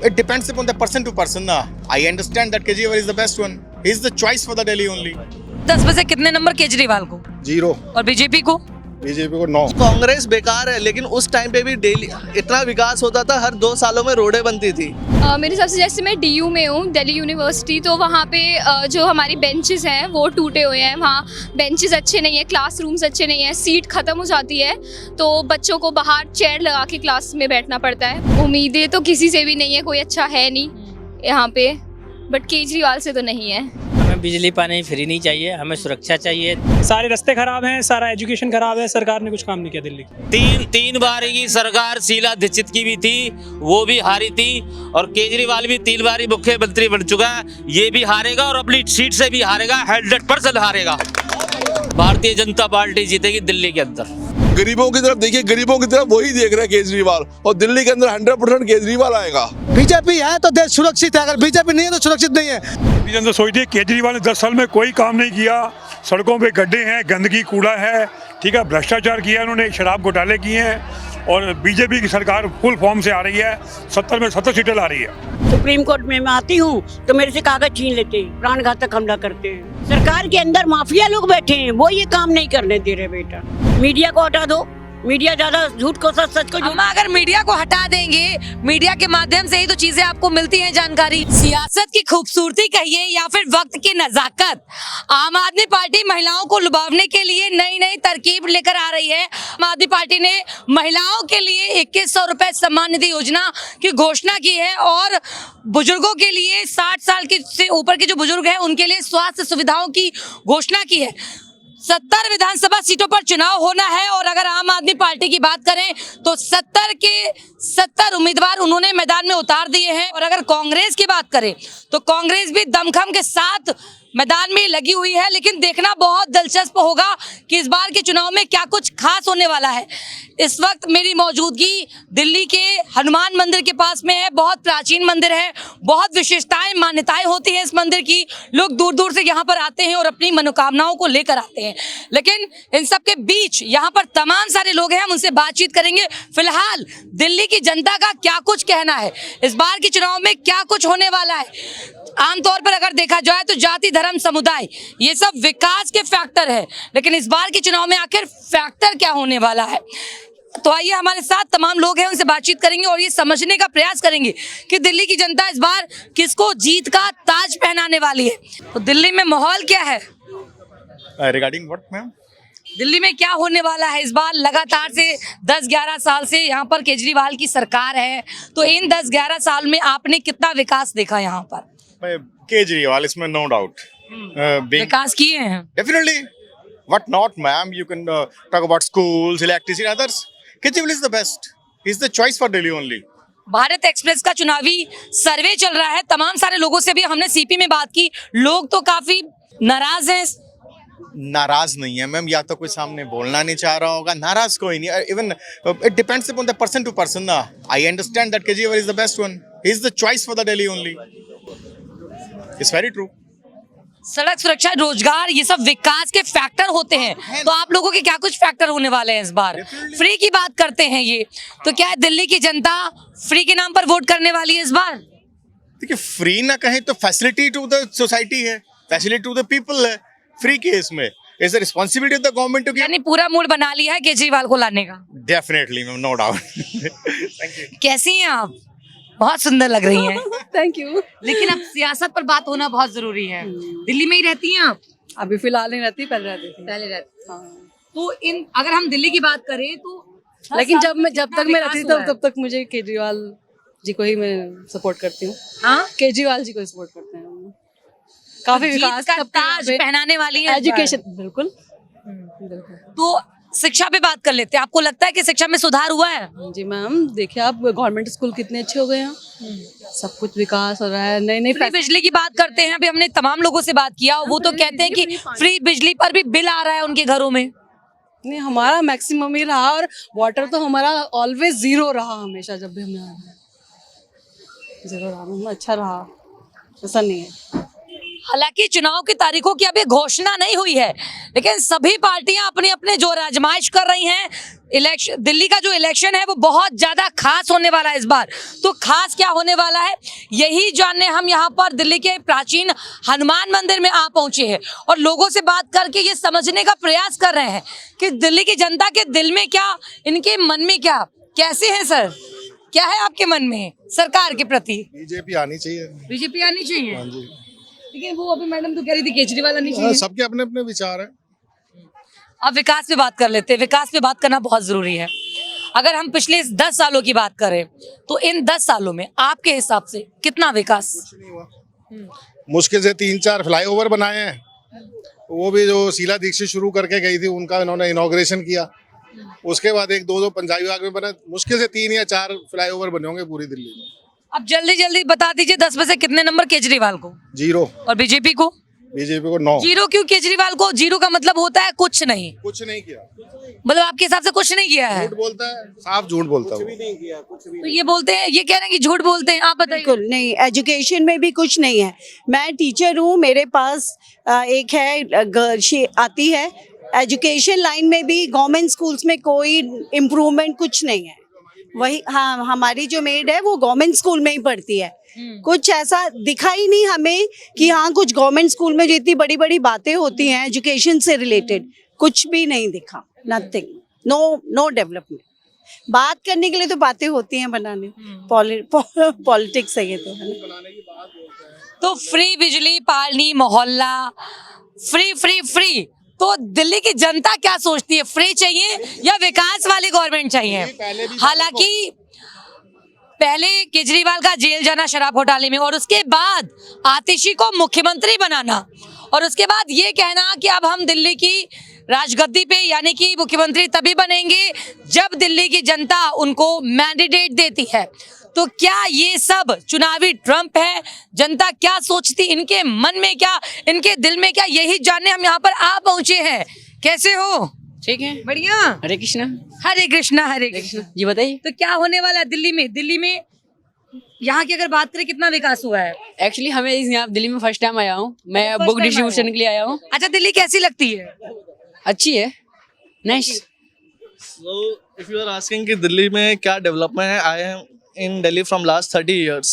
it depends upon the person to person. I understand that Kejriwal is the best one. He is the choice for the Delhi only. 10 में से कितने number Kejriwal को 0। और BJP को? BJP को 9। कांग्रेस बेकार है, लेकिन उस टाइम पे भी डेली इतना विकास होता था, हर 2 सालों में रोडें बनती थी। मेरे हिसाब से जैसे मैं DU में हूँ, दिल्ली यूनिवर्सिटी, तो वहाँ पे जो हमारी बेंचेस हैं वो टूटे हुए हैं। वहाँ बेंचेस अच्छे नहीं है, क्लासरूम्स अच्छे नहीं है, सीट ख़त्म हो जाती है तो बच्चों को बाहर चेयर लगा के क्लास में बैठना पड़ता है। उम्मीदें तो किसी से भी नहीं है, कोई अच्छा है नहीं यहाँ पे, बट केजरीवाल से तो नहीं है। हमें बिजली पानी फ्री नहीं चाहिए, हमें सुरक्षा चाहिए। सारे रास्ते खराब हैं, सारा एजुकेशन खराब है, सरकार ने कुछ काम नहीं किया दिल्ली की। तीन बार की सरकार शीला दीक्षित की भी थी, वो भी हारी थी, और केजरीवाल भी 3 बार मुख्यमंत्री बन चुका है, ये भी हारेगा और अपनी सीट से भी हारेगा, 100% हारेगा। भारतीय जनता पार्टी जीतेगी दिल्ली के अंदर। गरीबों की तरफ देखिए, गरीबों की तरफ वही देख रहे हैं केजरीवाल, और दिल्ली के अंदर 100% केजरीवाल आएगा। बीजेपी है तो देश सुरक्षित है, अगर बीजेपी नहीं है तो सुरक्षित नहीं है। तो सोचिए, केजरीवाल ने 10 साल में कोई काम नहीं किया। सड़कों पे गड्ढे हैं, गंदगी कूड़ा है, ठीक है, भ्रष्टाचार किया उन्होंने, शराब घोटाले किए हैं, और बीजेपी की सरकार फुल फॉर्म से आ रही है, 70 में 70 सीटें ला रही है। सुप्रीम कोर्ट में मैं आती हूँ तो मेरे से कागज छीन लेते हैं, प्राण घातक हमला करते हैं। सरकार के अंदर माफिया लोग बैठे हैं, वो ये काम नहीं करने दे रहे। बेटा मीडिया को हटा दो, मीडिया ज्यादा झूठ को सच, सच को झूठ। अम्मा, अगर मीडिया को हटा देंगे, मीडिया के माध्यम से ही तो चीजें आपको मिलती हैं जानकारी। सियासत की खूबसूरती कहिए या फिर वक्त की नजाकत, आम आदमी पार्टी महिलाओं को लुभावने के लिए नई नई तरकीब लेकर आ रही है। आम आदमी पार्टी ने महिलाओं के लिए 2100 रुपए सम्मान निधि योजना की घोषणा की है, और बुजुर्गों के लिए 60 साल के से ऊपर के जो बुजुर्ग हैं उनके लिए स्वास्थ्य सुविधाओं की घोषणा की है। 70 विधानसभा सीटों पर चुनाव होना है, और अगर आम आदमी पार्टी की बात करें तो 70 के 70 उम्मीदवार उन्होंने मैदान में उतार दिए हैं। और अगर कांग्रेस की बात करें तो कांग्रेस भी दमखम के साथ मैदान में लगी हुई है, लेकिन देखना बहुत दिलचस्प होगा कि इस बार के चुनाव में क्या कुछ खास होने वाला है। इस वक्त मेरी मौजूदगी दिल्ली के हनुमान मंदिर के पास में है। बहुत प्राचीन मंदिर है, बहुत विशेषताएं मान्यताएं होती हैं इस मंदिर की। लोग दूर दूर से यहाँ पर आते हैं और अपनी मनोकामनाओं को लेकर आते हैं, लेकिन इन सब के बीच यहाँ पर तमाम सारे लोग हैं, हम उनसे बातचीत करेंगे। फिलहाल दिल्ली की जनता का क्या कुछ कहना है, इस बार के चुनाव में क्या कुछ होने वाला है। आमतौर पर अगर देखा जाए तो जाति, धर्म, समुदाय, ये सब विकास के फैक्टर है, लेकिन इस बार के चुनाव में आखिर फैक्टर क्या होने वाला है। तो आइए, हमारे साथ तमाम लोग हैं, उनसे बातचीत करेंगे और ये समझने का प्रयास करेंगे कि दिल्ली की जनता इस बार किसको जीत का ताज पहनाने वाली है। तो दिल्ली में माहौल क्या है? Regarding what, ma'am? दिल्ली में क्या होने वाला है इस बार? लगातार से 10-11 साल से यहाँ पर केजरीवाल की सरकार है, तो इन 10-11 साल में आपने कितना विकास देखा यहाँ पर? केजरीवाल, इसमें no doubt. विकास किए हैं Definitely. What not, ma'am? You can talk about schools, electricity, others. Kejriwal is the best. He's the choice for Delhi only. Bharat express का चुनावी सर्वे चल रहा है, तमाम सारे लोगों से भी हमने CP में बात की, लोग तो काफी नाराज हैं। नाराज नहीं है मैम, या तो कोई सामने बोलना नहीं चाह रहा होगा, नाराज कोई नहीं। Even it depends upon the person to person. I understand that Kejriwal is the best one, he is the choice for the Delhi only. It's very true. सड़क सुरक्षा, रोजगार, ये सब विकास के फैक्टर होते हैं, तो आप लोगों के क्या कुछ फैक्टर होने वाले हैं इस बार? फ्री की बात करते हैं ये, तो क्या दिल्ली की जनता फ्री के नाम पर वोट करने वाली है इस बार? देखिए, फ्री ना कहें तो फैसिलिटी टू द सोसाइटी है, फैसिलिटी टू द पीपल है। फ्री केस में is the responsibility of the government to give. यानी पूरा मूड बना लिया है केजरीवाल को लाने का? Definitely ma'am, no doubt. Thank you. कैसी हैं आप? बहुत सुंदर लग रही हैं। Thank you. लेकिन अब सियासत पर बात होना बहुत जरूरी है। दिल्ली में ही रहती हैं आप? अभी फिलहाल नहीं रहती, पहले रहती थी। पहले रहती। तो इन अगर हम दिल्ली की बात करें तो, लेकिन जब तक मैं रहती थी तब तक मुझे केजरीवाल जी को ही मैं सपोर्ट करती हूँ। हाँ, केजरीवाल जी को सपोर्ट करते हैं, काफी विकास का ताज पहनाने वाली है एजुकेशन। बिल्कुल। तो शिक्षा पे बात कर लेते हैं, आपको लगता है कि शिक्षा में सुधार हुआ है? जी मैम, देखिए आप गवर्नमेंट स्कूल कितने अच्छे हो गए हैं, सब कुछ विकास हो रहा है। नई फ्री बिजली की बात करते हैं, अभी हमने तमाम लोगों से बात किया, वो तो कहते हैं कि फ्री बिजली पर भी बिल आ रहा है उनके घरों में। नहीं, हमारा मैक्सिमम ही रहा, और वाटर तो हमारा ऑलवेज 0 रहा, हमेशा जब भी हमने 0 रहा, अच्छा रहा, ऐसा नहीं है। हालांकि चुनाव की तारीखों की अभी घोषणा नहीं हुई है, लेकिन सभी पार्टियां अपने अपने जो आजमाइश कर रही हैं। इलेक्शन, दिल्ली का जो इलेक्शन है वो बहुत ज्यादा खास होने वाला है इस बार। तो खास क्या होने वाला है यही जानने हम यहाँ पर दिल्ली के प्राचीन हनुमान मंदिर में आ पहुंचे हैं और लोगों से बात करके ये समझने का प्रयास कर रहे हैं कि दिल्ली की जनता के दिल में क्या, इनके मन में क्या, कैसे है सर, क्या है आपके मन में सरकार के प्रति? बीजेपी आनी चाहिए। बीजेपी आनी चाहिए। हाँ जी। लेकिन वो अभी मैडम तो कह रही थी केजरीवाल आनी चाहिए। सबके अपने अपने विचार हैं। अब विकास पे बात कर लेते हैं। विकास पे बात करना बहुत जरूरी है। अगर हम पिछले 10 सालों की बात करें तो इन 10 सालों में आपके हिसाब से कितना विकास? कुछ नहीं हुआ। मुश्किल से 3-4 फ्लाईओवर बनाए हैं, वो भी जो शीला दीक्षित शुरू करके गई थी उनका इन्होंने इनॉग्रेशन किया। उसके बाद 1-2 पंचायती बाग में बने, मुश्किल से 3 या 4 फ्लाईओवर बने होंगे पूरी दिल्ली में। अब जल्दी जल्दी बता दीजिए 10 में से कितने नंबर केजरीवाल को? 0। और बीजेपी को? बीजेपी को 9। 0 क्यों केजरीवाल को? 0 का मतलब होता है कुछ नहीं। कुछ नहीं किया, मतलब आपके हिसाब से कुछ नहीं किया है? झूठ बोलता है, साफ झूठ बोलता है। तो ये बोलते हैं, ये कह रहे हैं कि झूठ बोलते हैं। आप बताइए। बिल्कुल नहीं, एजुकेशन में भी कुछ नहीं है। मैं टीचर हूँ, मेरे पास एक है आती है। एजुकेशन लाइन में भी गवर्नमेंट स्कूल्स में कोई इम्प्रूवमेंट कुछ नहीं है। वही, हाँ, हमारी जो मेड है वो गवर्नमेंट स्कूल में ही पढ़ती है। कुछ ऐसा दिखा ही नहीं हमें कि हाँ कुछ गवर्नमेंट स्कूल में जो इतनी बड़ी बड़ी बातें होती हैं एजुकेशन से रिलेटेड, कुछ भी नहीं दिखा। Nothing, no development. बात करने के लिए तो बातें होती हैं, बनाने पॉलिटिक्स है ये तो, है ना? तो फ्री बिजली, पानी, मोहल्ला, फ्री फ्री फ्री। तो दिल्ली की जनता क्या सोचती है, फ्री चाहिए या विकास वाली गवर्नमेंट चाहिए? हालांकि पहले केजरीवाल का जेल जाना शराब घोटाले में और उसके बाद आतिशी को मुख्यमंत्री बनाना और उसके बाद ये कहना कि अब हम दिल्ली की राजगद्दी पे यानी कि मुख्यमंत्री तभी बनेंगे जब दिल्ली की जनता उनको मैंडेट देती है। तो क्या ये सब चुनावी ट्रम्प है? जनता क्या सोचती, इनके मन में क्या, इनके दिल में क्या, यही जानने हम यहाँ पर आ पहुंचे हैं। कैसे हो? ठीक है, बढ़िया। हरे कृष्णा। हरे कृष्णा, हरे कृष्णा। जी बताइए। तो क्या होने वाला है दिल्ली में? दिल्ली में यहाँ की अगर बात करें कितना विकास हुआ है? एक्चुअली हमें यहाँ दिल्ली में फर्स्ट टाइम आया हूँ मैं, first बुक time डिस्ट्रीब्यूशन आया के लिए आया हूँ। अच्छा, दिल्ली कैसी लगती है? अच्छी है, nice. So, if you are asking कि दिल्ली में क्या डेवलपमेंट है, I am in Delhi from last 30 years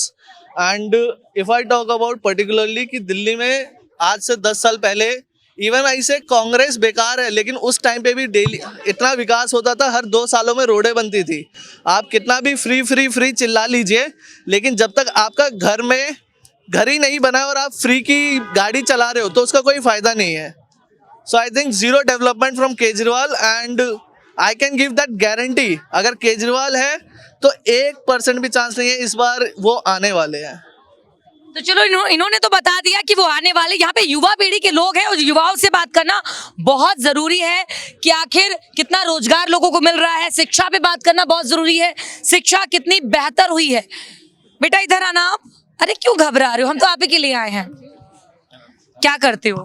and if I talk about particularly कि दिल्ली में आज से 10 साल पहले इवन ऐसे कांग्रेस बेकार है, लेकिन उस टाइम पे भी डेली इतना विकास होता था, हर 2 सालों में रोडें बनती थी। आप कितना भी फ्री फ्री फ्री चिल्ला लीजिए, लेकिन जब तक आपका घर में घर ही नहीं बना है और आप फ्री की गाड़ी चला रहे हो तो उसका कोई फायदा नहीं है। So I think 0 development from Kejriwal and I can give that guarantee, अगर केजरीवाल है तो 1% भी चांस नहीं है इस बार वो आने वाले हैं। तो चलो इन्होंने तो बता दिया कि वो आने वाले। यहाँ पे युवा पीढ़ी के लोग हैं और युवाओं से बात करना बहुत जरूरी है कि आखिर कितना रोजगार लोगों को मिल रहा है। शिक्षा पे बात करना बहुत जरूरी है, शिक्षा कितनी बेहतर हुई है। बेटा इधर आना आप। अरे क्यों घबरा रहे हो, हम तो आप ही के लिए आए हैं। क्या करते हो?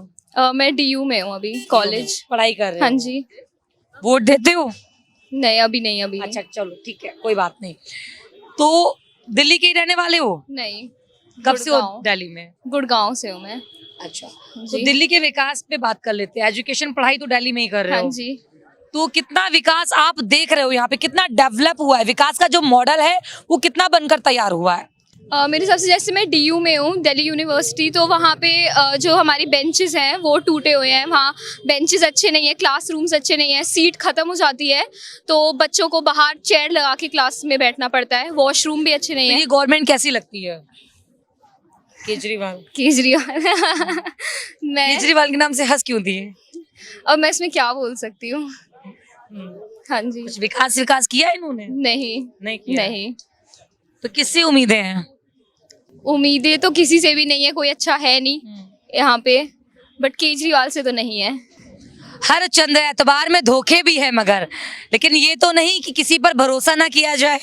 मैं DU में हूँ अभी, कॉलेज पढ़ाई कर रहे हो? हाँ जी। वोट देते हो? नहीं अभी नहीं, अभी अच्छा चलो ठीक है, कोई बात नहीं। तो दिल्ली के ही रहने वाले हो? नहीं। कब से हो गुड़गांव। दिल्ली में? गुड़गांव से हूँ मैं। अच्छा, तो दिल्ली के विकास पे बात कर लेते हैं। एजुकेशन पढ़ाई तो दिल्ली में ही कर रहे हो? हाँ जी। तो कितना विकास आप देख रहे हो यहाँ पे, कितना डेवलप हुआ है? विकास का जो मॉडल है वो कितना बनकर तैयार हुआ है? मेरे हिसाब से जैसे मैं DU में हूँ, दिल्ली यूनिवर्सिटी, तो वहाँ पे जो हमारी बेंचेस हैं वो टूटे हुए हैं। वहाँ बेंचेस अच्छे नहीं है, क्लासरूम्स अच्छे नहीं है, सीट ख़त्म हो जाती है तो बच्चों को बाहर चेयर लगा के क्लास में बैठना पड़ता है। वॉशरूम भी अच्छे नहीं तो है। ये गवर्नमेंट कैसी लगती है? केजरीवाल मैं केजरीवाल के नाम से हंस क्यों दिए? अब मैं इसमें क्या बोल सकती हूँ। हाँ जी। कुछ विकास किया इन्होंने? नहीं किया। नहीं। तो किससे उम्मीदें हैं? उम्मीदें तो किसी से भी नहीं है, कोई अच्छा है नहीं यहाँ पे, बट केजरीवाल से तो नहीं है। हर चंद एतबार में धोखे भी है, मगर लेकिन ये तो नहीं कि किसी पर भरोसा ना किया जाए।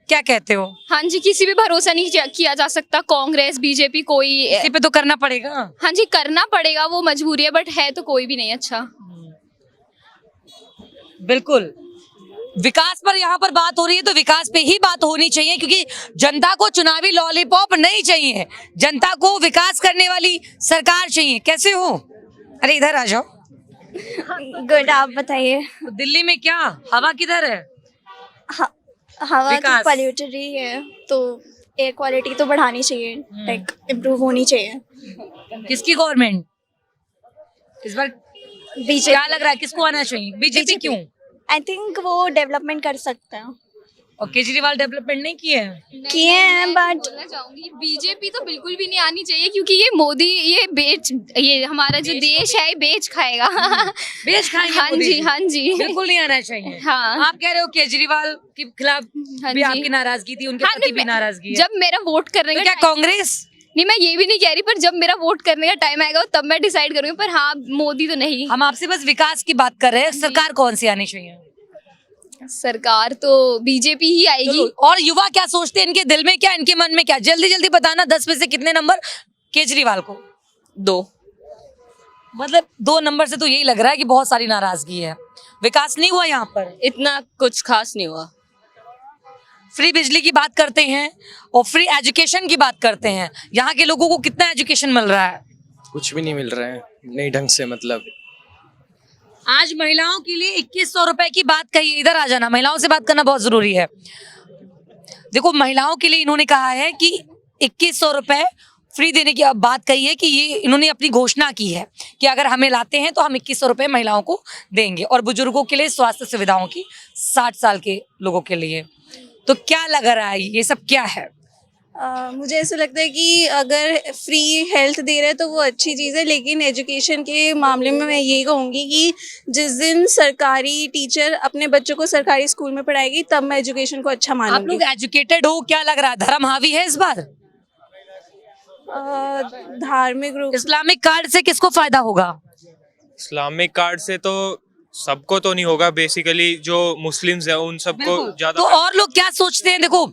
क्या कहते हो? हाँ जी, किसी पे भरोसा नहीं किया जा सकता। कांग्रेस, बीजेपी, कोई किसी पे तो करना पड़ेगा। हाँ जी, करना पड़ेगा, वो मजबूरी है, बट है तो कोई भी नहीं अच्छा। बिल्कुल विकास पर यहाँ पर बात हो रही है तो विकास पे ही बात होनी चाहिए, क्योंकि जनता को चुनावी लॉलीपॉप नहीं चाहिए, जनता को विकास करने वाली सरकार चाहिए। कैसे हो? अरे इधर आ जाओ। गुड, आप बताइए। तो दिल्ली में क्या हवा किधर है? हवा विकास। तो पॉल्यूटेड ही है, तो एयर क्वालिटी तो बढ़ानी चाहिए, लाइक इम्प्रूव होनी चाहिए। किसकी गवर्नमेंट इस बार? बीजेपी। क्या लग रहा है किसको आना चाहिए? बीजेपी क्यों? आई थिंक वो डेवलपमेंट कर सकते हैं। और केजरीवाल डेवलपमेंट नहीं किए हैं? किए हैं, बट बोलना चाहूंगी बीजेपी तो बिल्कुल भी नहीं आनी चाहिए, क्योंकि ये मोदी ये हमारा जो देश है ये बेच खाएगा। बेच खाएंगे हाँ मोदी जी, हाँ जी। बिल्कुल नहीं आना चाहिए। हाँ। आप कह रहे हो केजरीवाल के खिलाफ हाँ भी जी। आपकी नाराजगी थी, उनके हाँ, प्रति भी नहीं, नाराजगी है। जब मेरा वोट करने तो का क्या टाइम- कांग्रेस? नहीं, मैं ये भी नहीं कह रही, पर जब मेरा वोट करने का टाइम आएगा तब मैं डिसाइड करूंगी, पर हाँ मोदी तो नहीं। हम आपसे बस विकास की बात कर रहे हैं, सरकार कौन सी आनी चाहिए? सरकार तो बीजेपी ही आएगी। और युवा क्या सोचते हैं, इनके दिल में क्या, इनके मन में क्या? जल्दी जल्दी बताना, 10 में से कितने नंबर केजरीवाल को? 2। मतलब 2 नंबर से तो यही लग रहा है कि बहुत सारी नाराजगी है। विकास नहीं हुआ यहाँ पर, इतना कुछ खास नहीं हुआ। फ्री बिजली की बात करते हैं और फ्री एजुकेशन की बात करते हैं, यहाँ के लोगों को कितना एजुकेशन मिल रहा है? कुछ भी नहीं मिल रहा है, नहीं ढंग से। मतलब आज महिलाओं के लिए 2100 रुपए की बात कही है। इधर आ जाना, महिलाओं से बात करना बहुत जरूरी है। देखो महिलाओं के लिए इन्होंने कहा है कि 2100 रुपए फ्री देने की अब बात कही है, कि ये इन्होंने अपनी घोषणा की है कि अगर हमें लाते हैं तो हम 2100 रुपए महिलाओं को देंगे, और बुजुर्गों के लिए स्वास्थ्य सुविधाओं की 60 साल के लोगों के लिए। तो क्या लग रहा है, ये सब क्या है? मुझे ऐसा लगता है कि अगर फ्री हेल्थ दे रहे हैं तो वो अच्छी चीज़ है, लेकिन एजुकेशन के मामले में मैं यही कहूँगी कि जिस दिन सरकारी टीचर अपने बच्चों को सरकारी स्कूल में पढ़ाएगी तब मैं एजुकेशन को अच्छा आप मानूंगी। लोग एजुकेटेड हो, क्या लग रहा है धर्म हावी है इस बार? धार्मिक रूप इस्लामिक कार्ड से किसको फायदा होगा? इस्लामिक कार्ड से तो सबको तो नहीं होगा, बेसिकली जो मुस्लिम्स है उन सबको ज्यादा। तो और लोग क्या सोचते हैं? देखो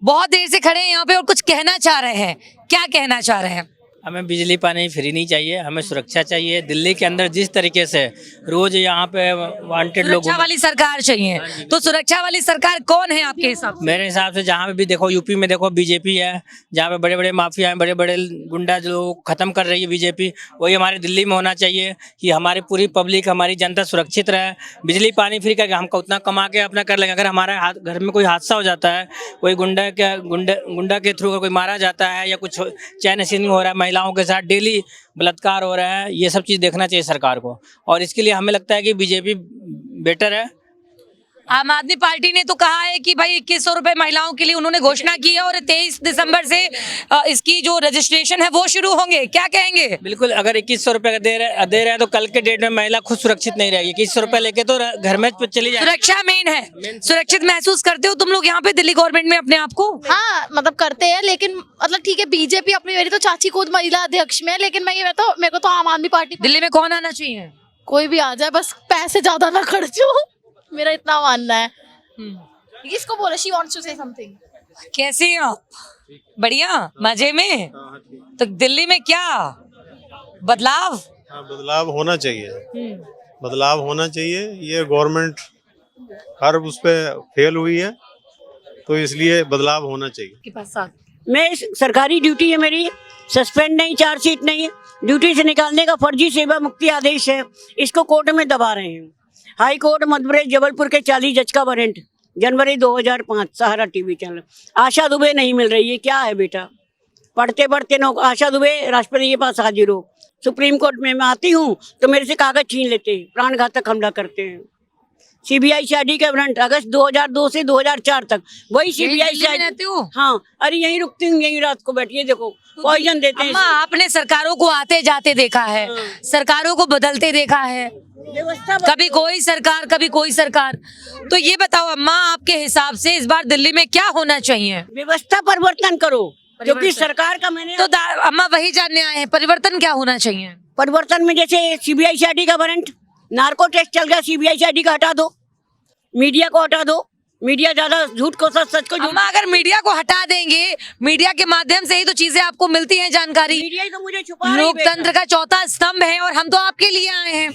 बहुत देर से खड़े हैं यहाँ पे और कुछ कहना चाह रहे हैं, क्या कहना चाह रहे हैं? हमें बिजली पानी फ्री नहीं चाहिए, हमें सुरक्षा चाहिए। दिल्ली के अंदर जिस तरीके से रोज यहाँ पे वांटेड लोग, सुरक्षा वाली सरकार चाहिए। तो सुरक्षा वाली सरकार कौन है आपके हिसाब से? मेरे हिसाब से जहाँ पे भी देखो, यूपी में देखो बीजेपी है, जहाँ पे बड़े बड़े माफिया हैं, बड़े बड़े गुंडा जो खत्म कर रही है बीजेपी, वही हमारे दिल्ली में होना चाहिए कि हमारी पूरी पब्लिक, हमारी जनता सुरक्षित रहे। बिजली पानी फ्री करके हम उतना कमा के अपना कर लेंगे। अगर हमारे घर में कोई हादसा हो जाता है, कोई गुंडा के थ्रू कोई मारा जाता है या कुछ चैन सीनिंग हो रहा है, महिलाओं के साथ डेली बलात्कार हो रहा है, ये सब चीज़ देखना चाहिए सरकार को। और इसके लिए हमें लगता है कि बीजेपी बेटर है। आम आदमी पार्टी ने तो कहा है कि भाई 2100 रुपए महिलाओं के लिए उन्होंने घोषणा की है, और 23 दिसंबर से इसकी जो रजिस्ट्रेशन है वो शुरू होंगे। क्या कहेंगे? बिल्कुल, अगर 2100 रुपए का दे रहे हैं तो कल के डेट में महिला खुद सुरक्षित नहीं रहेगी। 2100 रुपए लेके तो घर में चली जाए। सुरक्षा मेन है। सुरक्षित महसूस करते हो तुम लोग यहाँ पे दिल्ली गवर्नमेंट में अपने आप को? हाँ, मतलब करते हैं, लेकिन मतलब ठीक है, बीजेपी अपनी, मेरी तो चाची खुद महिला अध्यक्ष में है, लेकिन मेरे को तो आम आदमी पार्टी। दिल्ली में कौन आना चाहिए? कोई भी आ जाए, बस पैसे ज्यादा ना खर्चो, मेरा इतना मानना है। इसको बोलो, she wants to say something. कैसे हैं आप? बढ़िया, मजे में? तो दिल्ली में क्या बदलाव? हाँ, बदलाव होना चाहिए, बदलाव होना चाहिए। ये गवर्नमेंट हर उस पे फेल हुई है, तो इसलिए बदलाव होना चाहिए। मैं सरकारी ड्यूटी है मेरी, सस्पेंड नहीं, चार्जशीट नहीं, ड्यूटी से निकालने का फर्जी सेवा मुक्ति आदेश है, इसको कोर्ट में दबा रहे हैं। हाई कोर्ट मध्य प्रदेश जबलपुर के 40 जज का वारंट, जनवरी 2005, सहारा टीवी चैनल। आशा दुबे नहीं मिल रही है, क्या है बेटा? पढ़ते पढ़ते आशा दुबे राष्ट्रपति के पास हाजिर हो। सुप्रीम कोर्ट में मैं आती हूँ तो मेरे से कागज छीन लेते हैं, प्राणघातक हमला करते हैं। सीबीआई शादी का वारंट अगस्त 2002 से 2004 तक, वही सीबीआई शादी। हाँ, अरे यहीं रुकती हूँ, यहीं रात को बैठिए, देखो पॉइजन देते हैं। आपने सरकारों को आते जाते देखा है, सरकारों को बदलते देखा है, कभी कोई सरकार कभी कोई सरकार। तो ये बताओ अम्मा, आपके हिसाब से इस बार दिल्ली में क्या होना चाहिए? व्यवस्था परिवर्तन करो, क्योंकि सरकार का मैंने तो अम्मा वही जानने आए हैं, परिवर्तन क्या होना चाहिए? परिवर्तन में जैसे सीबीआई शादी का वारंट, नार्को टेस्ट चल गया, सीबीआई शादी का हटा दो, मीडिया को हटा दो, मीडिया ज्यादा झूठ को सच, सच को झूठ। अम्मा अगर मीडिया को हटा देंगे, मीडिया के माध्यम से ही तो चीजें आपको मिलती हैं जानकारी। मीडिया ही तो मुझे छुपा रही है लोकतंत्र का चौथा स्तंभ है और हम तो आपके लिए आए हैं,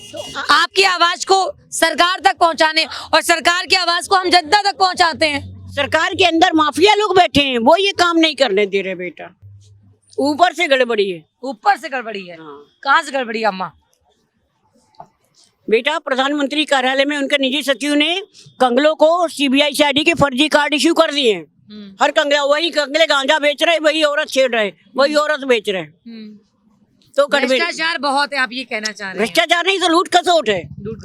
आपकी आवाज को सरकार तक पहुंचाने, और सरकार की आवाज को हम जनता तक पहुंचाते हैं। सरकार के अंदर माफिया लोग बैठे हैं, वो ये काम नहीं करने दे रहे बेटा। ऊपर से गड़बड़ी है, ऊपर से गड़बड़ी है। कहाँ से गड़बड़ी है अम्मा? बेटा प्रधानमंत्री कार्यालय में उनके निजी सचिव ने कंगलों को सीबीआई सीआईडी के फर्जी कार्ड इश्यू कर दिए हैं। हर कंगला, वही कंगले गांजा बेच रहे, वही औरत छेड़ रहे, वही औरत बेच रहे। तो भ्रष्टाचार बहुत है, आप ये कहना चाह रहे हैं? भ्रष्टाचार नहीं तो लूट खसोट है,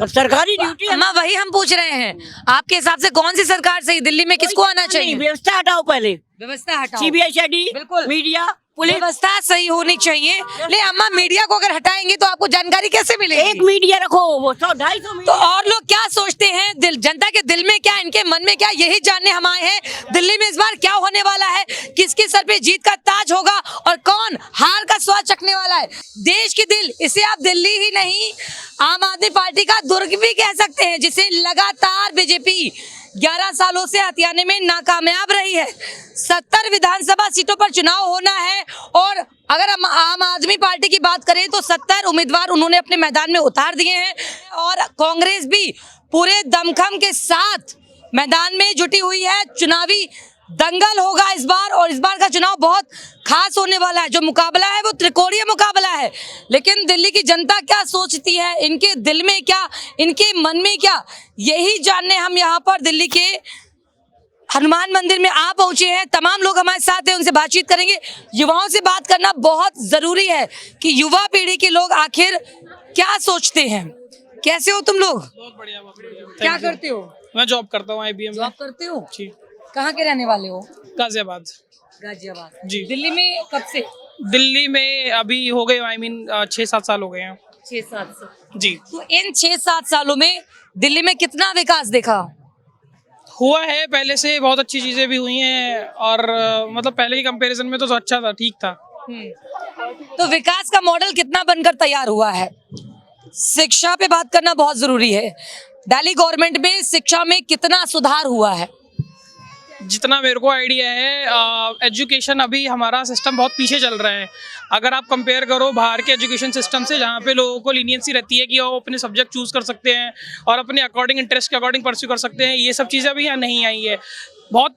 सरकारी ड्यूटी है। अम्मा वही हम पूछ रहे हैं, आपके हिसाब से कौन सी सरकार सही, दिल्ली में किसको आना चाहिए? व्यवस्था हटाओ पहले, व्यवस्था हटाओ। सीबीआई सीआईडी, बिल्कुल, मीडिया, पुलिस, व्यवस्था सही होनी चाहिए। ले अम्मा मीडिया को अगर हटाएंगे तो आपको जानकारी कैसे मिलेगी? एक मीडिया रखो, वो 100-250 तो और लोग क्या सोचते हैं, जनता के दिल में क्या, इनके मन में क्या, यही जानने हम आए हैं। दिल्ली में इस बार क्या होने वाला है, किसके सर पे जीत का ताज होगा और कौन हार का स्वाद चखने वाला है। देश की दिल, इसे आप दिल्ली ही नहीं आम आदमी पार्टी का दुर्ग भी कह सकते हैं, जिसे लगातार बीजेपी 11 सालों से हथियाने में नाकामयाब रही है। 70 विधानसभा सीटों पर चुनाव होना है और अगर हम आम आदमी पार्टी की बात करें तो 70 उम्मीदवार उन्होंने अपने मैदान में उतार दिए हैं और कांग्रेस भी पूरे दमखम के साथ मैदान में जुटी हुई है। चुनावी दंगल होगा इस बार और इस बार का चुनाव बहुत खास होने वाला है। जो मुकाबला है वो त्रिकोणीय मुकाबला है, लेकिन दिल्ली की जनता क्या सोचती है, इनके दिल में क्या, इनके मन में क्या, यही जानने हम यहाँ पर दिल्ली के हनुमान मंदिर में आ पहुंचे हैं। तमाम लोग हमारे साथ हैं, उनसे बातचीत करेंगे। युवाओं से बात करना बहुत जरूरी है कि युवा पीढ़ी के लोग आखिर क्या सोचते हैं। कैसे हो तुम लोग? बहुत बढ़िया, बहुत बढ़िया। क्या करते हो? मैं जॉब करता हूँ IBM में। जॉब करते हो जी। कहाँ के रहने वाले हो? गाजियाबाद। गाजियाबाद जी। दिल्ली में कब से? दिल्ली में अभी हो गए, I mean 6-7 साल हो गए हैं। 6-7 साल। जी। तो इन 6-7 सालों में दिल्ली में कितना विकास देखा? हुआ है, पहले से बहुत अच्छी चीजें भी हुई हैं और मतलब पहले की कंपैरिजन में तो अच्छा था, ठीक था। तो विकास का मॉडल कितना बनकर तैयार हुआ है? शिक्षा पे बात करना बहुत जरूरी है। दिल्ली गवर्नमेंट में शिक्षा में कितना सुधार हुआ है? जितना मेरे को आइडिया है, एजुकेशन अभी हमारा सिस्टम बहुत पीछे चल रहा है। अगर आप कंपेयर करो बाहर के एजुकेशन सिस्टम से, जहाँ पे लोगों को लीनियंसी रहती है कि वो अपने सब्जेक्ट चूज कर सकते हैं और अपने अकॉर्डिंग, इंटरेस्ट के अकॉर्डिंग परस्यू कर सकते हैं, ये सब चीज़ें अभी यहाँ नहीं आई है। बहुत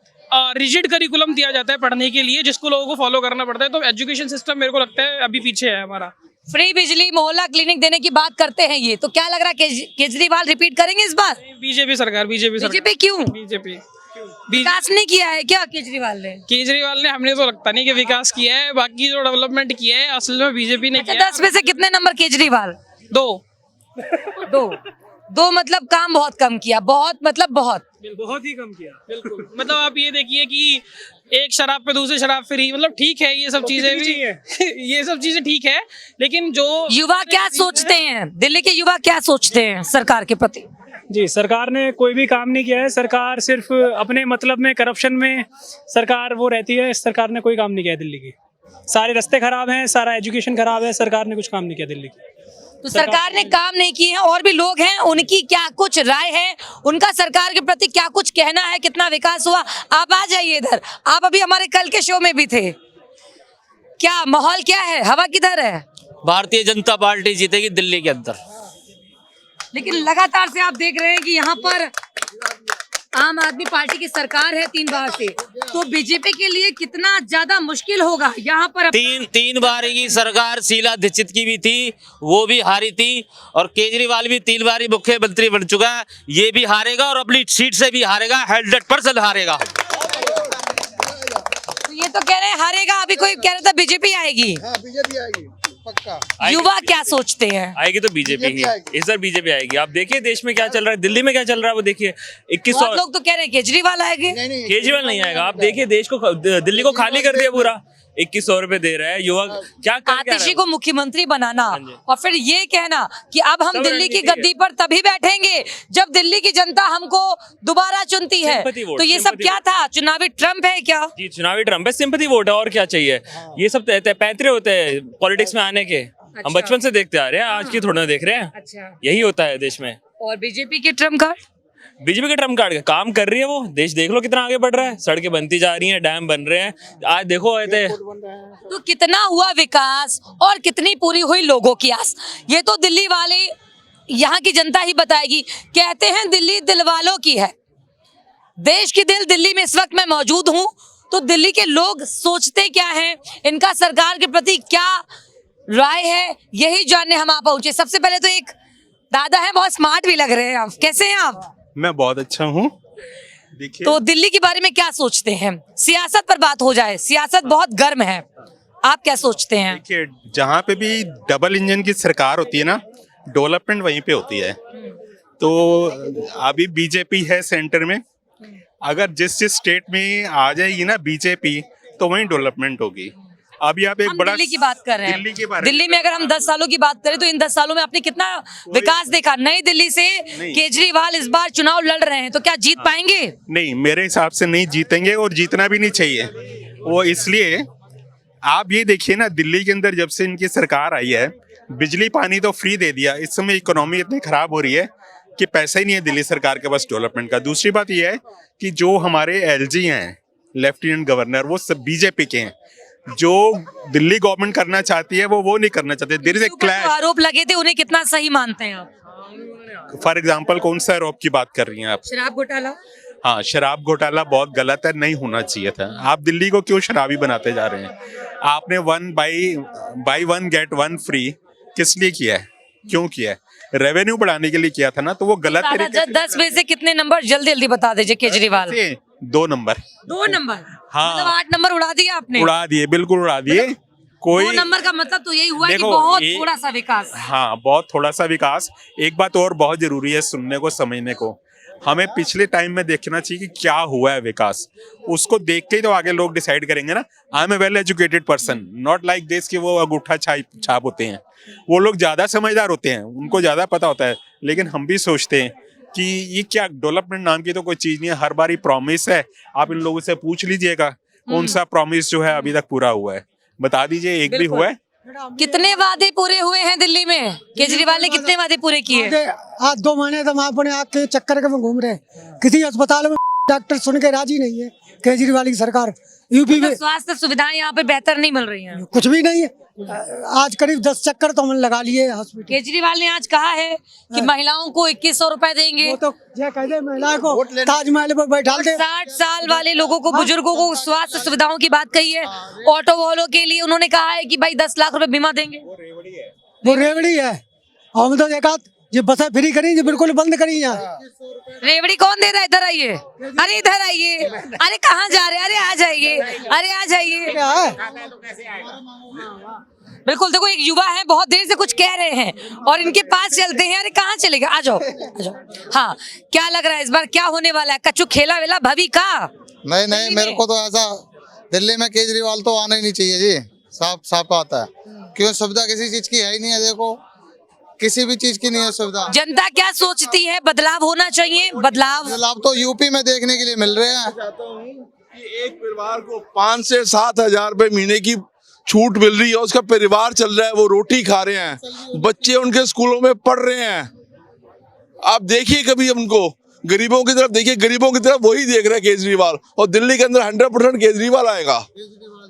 रिजिड करिकुलम दिया जाता है पढ़ने के लिए, जिसको लोगों को फॉलो करना पड़ता है। तो एजुकेशन सिस्टम मेरे को लगता है अभी पीछे है हमारा। फ्री बिजली, मोहल्ला क्लिनिक देने की बात करते हैं ये, तो क्या लग रहा है केजरीवाल रिपीट करेंगे इस बार? बीजेपी सरकार, बीजेपी क्यों? बीजेपी विकास नहीं किया है क्या केजरीवाल ने? केजरीवाल ने, हमने तो लगता नहीं कि विकास किया है, बाकी जो डेवलपमेंट किया है असल में बीजेपी ने किया है। 10 में से कितने नंबर केजरीवाल? 2 मतलब काम बहुत कम किया, बहुत मतलब बहुत ही कम किया। बिल्कुल। मतलब आप ये देखिए कि एक शराब पे दूसरी शराब फ्री, मतलब ठीक है ये सब चीजें भी ये सब चीजें ठीक है, लेकिन जो युवा क्या सोचते हैं, दिल्ली के युवा क्या सोचते हैं सरकार के प्रति? जी, सरकार ने कोई भी काम नहीं किया है। सरकार सिर्फ अपने मतलब में, करप्शन में सरकार वो रहती है। सरकार ने कोई काम नहीं किया है दिल्ली की। सारे रास्ते खराब हैं, सारा एजुकेशन खराब है, सरकार ने कुछ काम नहीं किया दिल्ली की। तो सरकार ने काम नहीं किए हैं, और भी लोग हैं, उनकी क्या कुछ राय है, उनका सरकार के प्रति क्या कुछ कहना है, कितना विकास हुआ? आप आ जाइए इधर, आप अभी हमारे कल के शो में भी थे। क्या माहौल क्या है, हवा किधर है? भारतीय जनता पार्टी जीतेगी दिल्ली के अंदर। लेकिन लगातार से आप देख रहे हैं कि यहाँ पर आम आदमी पार्टी की सरकार है 3 बार से, तो बीजेपी के लिए कितना ज्यादा मुश्किल होगा यहाँ पर? तीन बार की सरकार शीला दीक्षित की भी थी, वो भी हारी थी, और केजरीवाल भी 3 बार मुख्यमंत्री बन चुका है, ये भी हारेगा और अपनी सीट से भी हारेगा, 100% हारेगा। तो ये तो कह रहे हैं हारेगा, अभी कोई कह रहा था बीजेपी आएगी। बीजेपी आएगी पक्का। युवा क्या सोचते हैं? आएगी तो बीजेपी ही, इस बार बीजेपी आएगी। आप देखिए देश में क्या चल रहा है, दिल्ली में क्या चल रहा है वो देखिए। 2100 लोग तो कह रहे हैं केजरीवाल आएंगे। केजरीवाल नहीं आएगा। आप देखिए देश को, दिल्ली को खाली कर दिया पूरा। 2100 रुपए दे रहा है युवा, क्या आतिशी को मुख्यमंत्री बनाना और फिर ये कहना कि अब हम दिल्ली की गद्दी पर तभी बैठेंगे जब दिल्ली की जनता हमको दोबारा चुनती है। तो ये सब क्या था, चुनावी ट्रम्प है क्या? जी, चुनावी ट्रम्प है, सिंपैथी वोट है, और क्या चाहिए। ये सब पैंतरे होते हैं पॉलिटिक्स में आने के। हम बचपन से देखते आ रहे हैं, आज की थोड़ा देख रहे हैं। यही होता है देश में। और बीजेपी के ट्रम्प कार्ड? बीजेपी के ट्रम्प कार्ड काम कर रही है वो। देश देख लो कितना आगे बढ़ रहा है, सड़कें बनती जा रही हैं, डैम बन रहे हैं। आज देखो आए थे तो कितना हुआ विकास और कितनी पूरी हुई लोगों की आस, ये तो दिल्ली वाले, यहाँ की जनता ही बताएगी। कहते हैं दिल्ली दिल वालों की है। देश की दिल दिल्ली में इस वक्त मैं मौजूद हूँ, तो दिल्ली के लोग सोचते क्या हैं, इनका सरकार के प्रति क्या राय है, यही जानने हम आ पहुंचे। सबसे पहले तो एक दादा है, बहुत स्मार्ट भी लग रहे हैं आप। कैसे हैं आप? मैं बहुत अच्छा हूँ। देखिए तो दिल्ली के बारे में क्या सोचते हैं? सियासत पर बात हो जाए, सियासत बहुत गर्म है, आप क्या सोचते हैं? देखिए, जहाँ पे भी डबल इंजन की सरकार होती है ना, डेवलपमेंट वहीं पे होती है। तो अभी बीजेपी है सेंटर में, अगर जिस स्टेट में आ जाएगी ना बीजेपी, तो वहीं डेवलपमेंट होगी। अभी आप एक हम बड़ा दिल्ली की बात कर रहे हैं। दिल्ली के बारे दिल्ली में अगर हम 10 सालों की बात करें तो इन 10 सालों में आपने कितना विकास देखा? नई दिल्ली से केजरीवाल इस बार चुनाव लड़ रहे हैं, तो क्या जीत पाएंगे? नहीं, मेरे हिसाब से नहीं जीतेंगे, और जीतना भी नहीं चाहिए। वो इसलिए आप ये देखिए ना, दिल्ली के अंदर जब से इनकी सरकार आई है, बिजली पानी तो फ्री दे दिया। इस समय इकोनॉमी इतनी खराब हो रही है कि पैसा ही नहीं है दिल्ली सरकार के पास डेवलपमेंट का। दूसरी बात यह है कि जो हमारे एलजी हैं, लेफ्टिनेंट गवर्नर, वो सब बीजेपी के हैं। जो दिल्ली गवर्नमेंट करना चाहती है वो नहीं करना चाहते। There is a clash. आरोप लगे थे, उन्हें कितना सही मानते हैं आप? फॉर एग्जाम्पल कौन सा आरोप की बात कर रही हैं आप? शराब घोटाला। हाँ, शराब घोटाला बहुत गलत है, नहीं होना चाहिए था। आप दिल्ली को क्यों शराबी बनाते जा रहे हैं? आपने 1 बाई 1 गेट 1 फ्री किस लिए किया है, क्यों किया है? रेवेन्यू बढ़ाने के लिए किया था ना, तो वो गलत तरीके से। 10 में से कितने नंबर जल्दी जल्दी बता दीजिए केजरीवाल? 2 नंबर। 2 नंबर? हाँ, मतलब 8 नंबर उड़ा दिए आपने? उड़ा दिए, बिल्कुल उड़ा दिए। कोई 2 नंबर का मतलब तो यही हुआ कि देखो, बहुत थोड़ा सा विकास। हाँ, बहुत थोड़ा सा विकास। एक बात और बहुत जरूरी है सुनने को, समझने को, हमें पिछले टाइम में देखना चाहिए कि क्या हुआ है विकास। उसको देख के ही तो आगे लोग डिसाइड करेंगे ना। I am a well educated person, not like this कि वो अंगूठा छाप होते हैं। वो लोग ज्यादा समझदार होते हैं, उनको ज्यादा पता होता है। लेकिन हम भी सोचते हैं कि ये क्या डेवलपमेंट नाम की तो कोई चीज नहीं है, हर बार ही प्रॉमिस है। आप इन लोगों से पूछ लीजिएगा कौन सा प्रॉमिस जो है अभी तक पूरा हुआ है, बता दीजिए, एक भी हुआ है? कितने वादे पूरे हुए हैं दिल्ली में? केजरीवाल ने कितने वादे पूरे किए? आज 2 महीने तो हम अपने आग के चक्कर के में घूम रहे हैं। किसी अस्पताल में डॉक्टर सुन के राजी नहीं है। केजरीवाल की सरकार यूपी में स्वास्थ्य सुविधाएं यहाँ पे बेहतर नहीं मिल रही हैं। कुछ भी नहीं है। आज करीब 10 चक्कर तो हमने लगा लिए हॉस्पिटल। केजरीवाल ने आज कहा है कि महिलाओं को 2100 रुपए देंगे। वो तो कह दे महिला को ताजमहल पर बैठा दे। 60 साल वाले लोगों को, बुजुर्गों को स्वास्थ्य सुविधाओं की बात कही है। ऑटो वालों के लिए उन्होंने कहा है कि भाई 10 लाख रुपए बीमा देंगे। वो रेवड़ी है। हम तो देखा ये बसें फ्री करी, ये बिल्कुल बंद करी यहाँ। रेवड़ी कौन दे रहा है? इधर आइए, अरे इधर आइए, अरे कहाँ जा रहे हैं? अरे आ जाइए, अरे आ जाइए। बिल्कुल, देखो एक युवा है, बहुत देर से कुछ कह रहे हैं और इनके पास चलते हैं। अरे कहाँ चले गए? आ जाओ, आ जाओ। हाँ, क्या लग रहा है इस बार क्या होने वाला है? कच्चू खेला वेला भवी का? नहीं, मेरे को तो ऐसा, दिल्ली में केजरीवाल तो आना ही नहीं चाहिए जी। साफ आता है, क्यों सुविधा किसी चीज की है ही नहीं है। देखो, किसी भी चीज की नहीं है सुविधा। जनता क्या सोचती है? बदलाव होना चाहिए। बदलाव तो यूपी में देखने के लिए मिल रहे हैं। एक परिवार को 5 से 7 हजार रुपए महीने की छूट मिल रही है, उसका परिवार चल रहा है, वो रोटी खा रहे हैं, बच्चे उनके स्कूलों में पढ़ रहे हैं। आप देखिए कभी उनको, गरीबों की तरफ देखिए, गरीबों की तरफ वही देख रहे हैं केजरीवाल। और दिल्ली के अंदर 100% केजरीवाल आएगा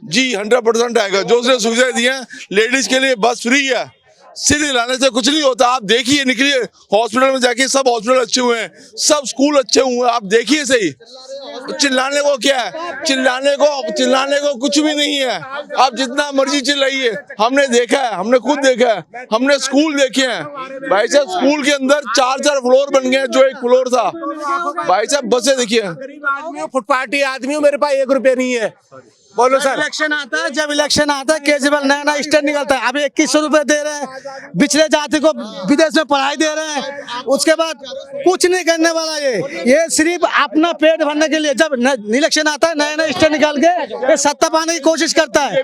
जी, 100% आएगा। जो उसने सुविधाएं दी हैं, लेडीज के लिए बस फ्री है, सिर हिलाने से कुछ नहीं होता। आप देखिए, निकलिए हॉस्पिटल में जाके, सब हॉस्पिटल अच्छे हुए हैं, सब स्कूल अच्छे हुए हैं। आप देखिए सही, चिल्लाने को क्या है? चिल्लाने को कुछ भी नहीं है। आप जितना मर्जी चिल्लाइए, हमने देखा है, हमने खुद देखा है, हमने स्कूल देखे हैं भाई साहब। स्कूल के अंदर 4 फ्लोर बन गए, जो 1 फ्लोर था भाई साहब। बसें देखिए, फुटपाटी आदमी हूँ, मेरे पास 1 रुपया नहीं है। बोलो सर। जब इलेक्शन आता है केजरीवाल नया स्टेट निकलता है। अभी 2100 रुपए दे रहे हैं, पिछले जाति को विदेश में पढ़ाई दे रहे हैं। उसके बाद कुछ नहीं करने वाला ये सिर्फ अपना पेट भरने के लिए। जब इलेक्शन आता है, नया स्टेट निकाल के ये सत्ता पाने की कोशिश करता है।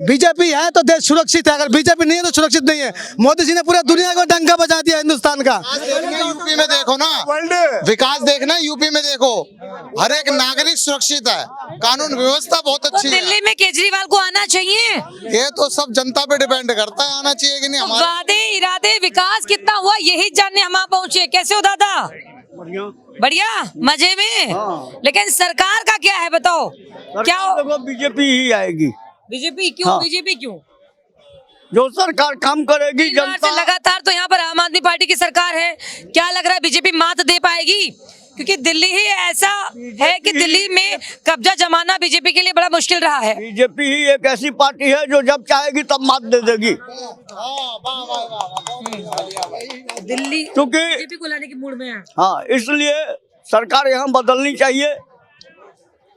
बीजेपी है तो देश सुरक्षित है, अगर बीजेपी नहीं है तो सुरक्षित नहीं है। मोदी जी ने पूरे दुनिया को डंका बजा दिया हिंदुस्तान का। यूपी में देखो ना, विकास देखना, यूपी में देखो, हर एक नागरिक सुरक्षित है, कानून व्यवस्था बहुत अच्छी। दिल्ली में केजरीवाल को आना चाहिए। ये तो सब जनता पे डिपेंड करता है, आना चाहिए कि नहीं। वादे, इरादे, विकास कितना हुआ, यही जानने हम पहुंचे। कैसे हो दादा? बढ़िया मजे में। लेकिन सरकार का क्या है बताओ? क्या बीजेपी ही आएगी। बीजेपी क्यों? हाँ। बीजेपी क्यों? जो सरकार काम करेगी जनता से लगातार तो यहाँ पर आम आदमी पार्टी की सरकार है, क्या लग रहा है बीजेपी मात दे पाएगी? क्योंकि दिल्ली ही ऐसा है कि दिल्ली में कब्जा जमाना बीजेपी के लिए बड़ा मुश्किल रहा है। बीजेपी ही एक ऐसी पार्टी है जो जब चाहेगी तब मात दे देगी। दिल्ली क्योंकि बीजेपी को लाने के मूड में है। हाँ, इसलिए सरकार यहाँ बदलनी चाहिए,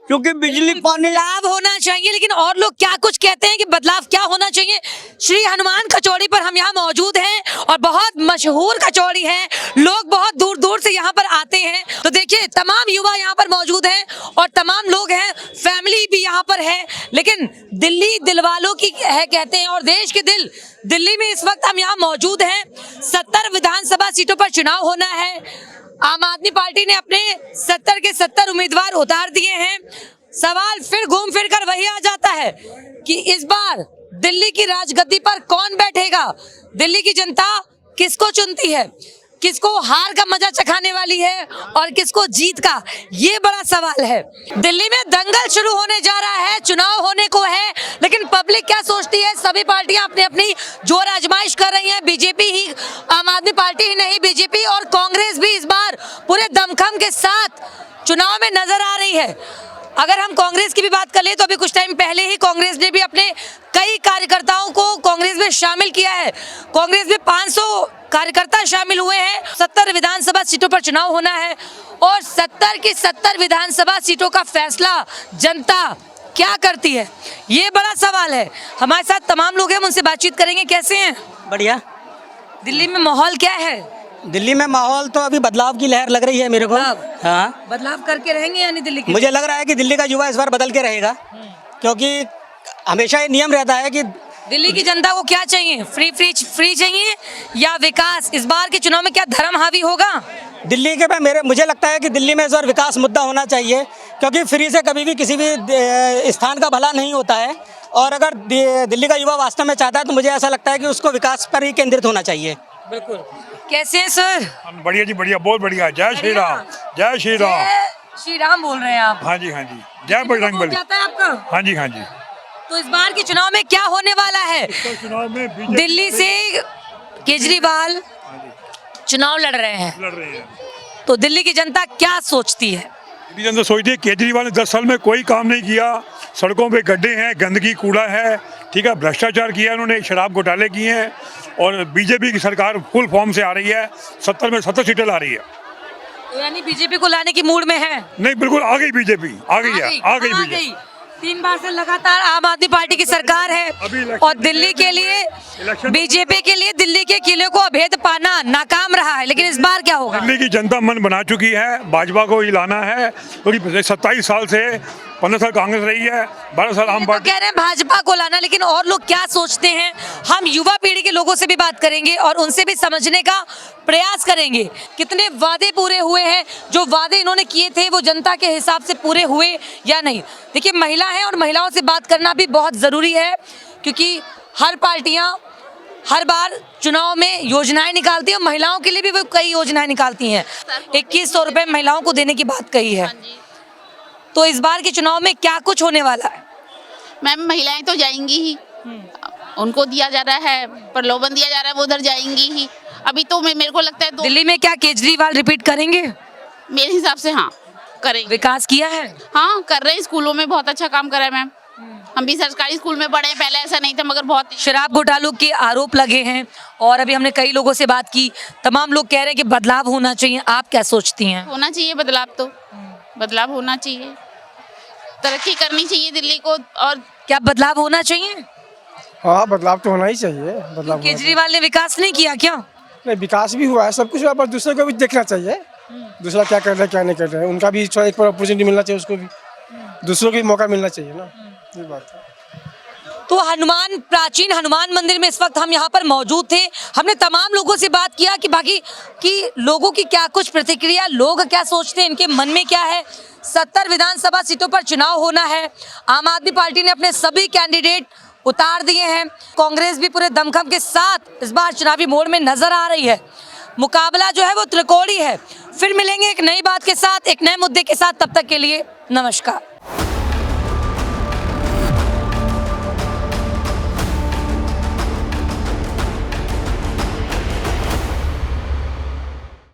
क्योंकि बिजली पानी बदलाव होना चाहिए। लेकिन और लोग क्या कुछ कहते हैं कि बदलाव क्या होना चाहिए। श्री हनुमान कचौड़ी पर हम यहाँ मौजूद हैं और बहुत मशहूर कचौड़ी है, लोग बहुत दूर दूर से यहाँ पर आते हैं। तो देखिए तमाम युवा यहाँ पर मौजूद हैं और तमाम लोग हैं, फैमिली भी यहाँ पर है। लेकिन दिल्ली दिलवालों की है कहते हैं और देश के दिल दिल्ली में इस वक्त हम यहाँ मौजूद हैं। 70 विधानसभा सीटों पर चुनाव होना है। आम आदमी पार्टी ने अपने 70 के 70 उम्मीदवार उतार दिए हैं। सवाल फिर घूम फिर कर वही आ जाता है कि इस बार दिल्ली की राजगद्दी पर कौन बैठेगा? दिल्ली की जनता किसको चुनती है? किसको हार का मजा चखाने वाली है और किसको जीत का? ये बड़ा सवाल है। दिल्ली में दंगल शुरू होने जा रहा है, चुनाव होने को है, लेकिन पब्लिक क्या सोचती है? सभी पार्टियां अपनी अपनी जोर आजमाइश कर रही हैं। बीजेपी ही, आम आदमी पार्टी ही नहीं, बीजेपी और कांग्रेस भी इस बार पूरे दमखम के साथ चुनाव में नजर आ रही है। अगर हम कांग्रेस की भी बात कर ले तो अभी कुछ टाइम पहले ही कांग्रेस ने भी अपने कई कार्यकर्ताओं को कांग्रेस में शामिल किया है। कांग्रेस में 500 कार्यकर्ता शामिल हुए हैं। 70 विधानसभा सीटों पर चुनाव होना है और 70 की 70 विधानसभा सीटों का फैसला जनता क्या करती है, ये बड़ा सवाल है। हमारे साथ तमाम लोग हैं, हम उनसे बातचीत करेंगे। कैसे हैं? बढ़िया। दिल्ली में माहौल क्या है? दिल्ली में माहौल तो अभी बदलाव की लहर लग रही है मेरे को। हाँ, बदलाव करके रहेंगे यानी दिल्ली के? मुझे लग रहा है कि दिल्ली का युवा इस बार बदल के रहेगा, क्योंकि हमेशा ये नियम रहता है कि दिल्ली की जनता को क्या चाहिए? फ्री चाहिए या विकास? इस बार के चुनाव में क्या धर्म हावी होगा? दिल्ली के मुझे लगता है कि दिल्ली में इस बार विकास मुद्दा होना चाहिए, क्योंकि फ्री से कभी भी किसी भी स्थान का भला नहीं होता है। और अगर दिल्ली का युवा वास्तव में चाहता है तो मुझे ऐसा लगता है कि उसको विकास पर ही केंद्रित होना चाहिए। बिल्कुल। कैसे हैं सर? बढ़िया जी, बढ़िया, बहुत बढ़िया। जय श्री राम। जय श्री राम। श्री राम बोल रहे हैं आप? हाँ जी, हाँ जी। जय बजरंगबली। जाता है आपका? हाँ जी, हाँ जी। तो इस बार के चुनाव में क्या होने वाला है? चुनाव में दिल्ली से केजरीवाल चुनाव लड़ रहे हैं, तो दिल्ली की जनता क्या सोचती है? दिल्ली जनता सोचती है केजरीवाल ने 10 साल में कोई काम नहीं किया। सड़कों पे गड्ढे हैं, गंदगी कूड़ा है, ठीक है, भ्रष्टाचार किया उन्होंने, शराब घोटाले किए हैं। और बीजेपी की सरकार फुल फॉर्म से आ रही है, 70 में 70 सीटें ला रही है। तो यानी बीजेपी को लाने की मूड में है? नहीं, बिल्कुल आ गई बीजेपी, आ गई है, आ गई बीजेपी। 3 बार से लगातार आम आदमी पार्टी की सरकार है और दिल्ली के लिए, बीजेपी के लिए दिल्ली के किले को अभेद पाना नाकाम रहा है। लेकिन इस बार क्या होगा? दिल्ली की जनता मन बना चुकी है, भाजपा को ही लाना है, क्योंकि 27 साल से 15 साल कांग्रेस रही है, 12 साल आम पार्टी। कह रहे हैं भाजपा को लाना, लेकिन और लोग क्या सोचते हैं? हम युवा पीढ़ी के लोगों से भी बात करेंगे और उनसे भी समझने का प्रयास करेंगे। कितने वादे पूरे हुए हैं? जो वादे इन्होंने किए थे वो जनता के हिसाब से पूरे हुए या नहीं? देखिए, महिला है और महिलाओं से बात करना भी बहुत जरूरी है, क्योंकि हर पार्टियां हर बार चुनाव में योजनाएं निकालती है और महिलाओं के लिए भी वो कई योजनाएं निकालती हैं। 2100 रुपए महिलाओं को देने की बात कही है। तो इस बार के चुनाव में क्या कुछ होने वाला है? मैम, महिलाएं तो जाएंगी ही, उनको दिया जा रहा है, प्रलोभन दिया जा रहा है, वो उधर जाएंगी ही। अभी तो मेरे को लगता है दिल्ली में क्या केजरीवाल रिपीट करेंगे? मेरे हिसाब से हाँ करेंगे। विकास किया है? हाँ, कर रहे हैं। स्कूलों में बहुत अच्छा काम कर रहे हैं मैम। हम भी सरकारी स्कूल में पढ़े हैं, पहले ऐसा नहीं था, मगर बहुत शराब घोटालों के आरोप लगे हैं और अभी हमने कई लोगों से बात की, तमाम लोग कह रहे हैं कि बदलाव होना चाहिए। आप क्या सोचती हैं? होना चाहिए बदलाव, तो बदलाव होना चाहिए, तरक्की करनी चाहिए दिल्ली को। और क्या बदलाव होना चाहिए? हाँ, बदलाव तो होना ही चाहिए। बदलाव केजरीवाल ने विकास नहीं किया क्या? नहीं, विकास भी हुआ है, सब कुछ हुआ, पर दूसरे को भी देखना चाहिए। दूसरा क्या कर रहा है, क्या नहीं कर रहा है, उनका भी थोड़ा एक अपॉर्चुनिटी मिलना चाहिए, उसको भी, दूसरों को भी मौका मिलना चाहिए ना, ये बात है। तो प्राचीन हनुमान मंदिर में इस वक्त हम यहाँ पर मौजूद थे। हमने तमाम लोगों से बात किया कि बाकी की लोगों की क्या कुछ प्रतिक्रिया, लोग क्या सोचते हैं, इनके मन में क्या है। 70 विधानसभा सीटों पर चुनाव होना है। आम आदमी पार्टी ने अपने सभी कैंडिडेट उतार दिए हैं। कांग्रेस भी पूरे दमखम के साथ इस बार चुनावी मोड़ में नजर आ रही है। मुकाबला जो है वो त्रिकोणी है। फिर मिलेंगे एक नई बात के साथ, एक नए मुद्दे के साथ। तब तक के लिए नमस्कार।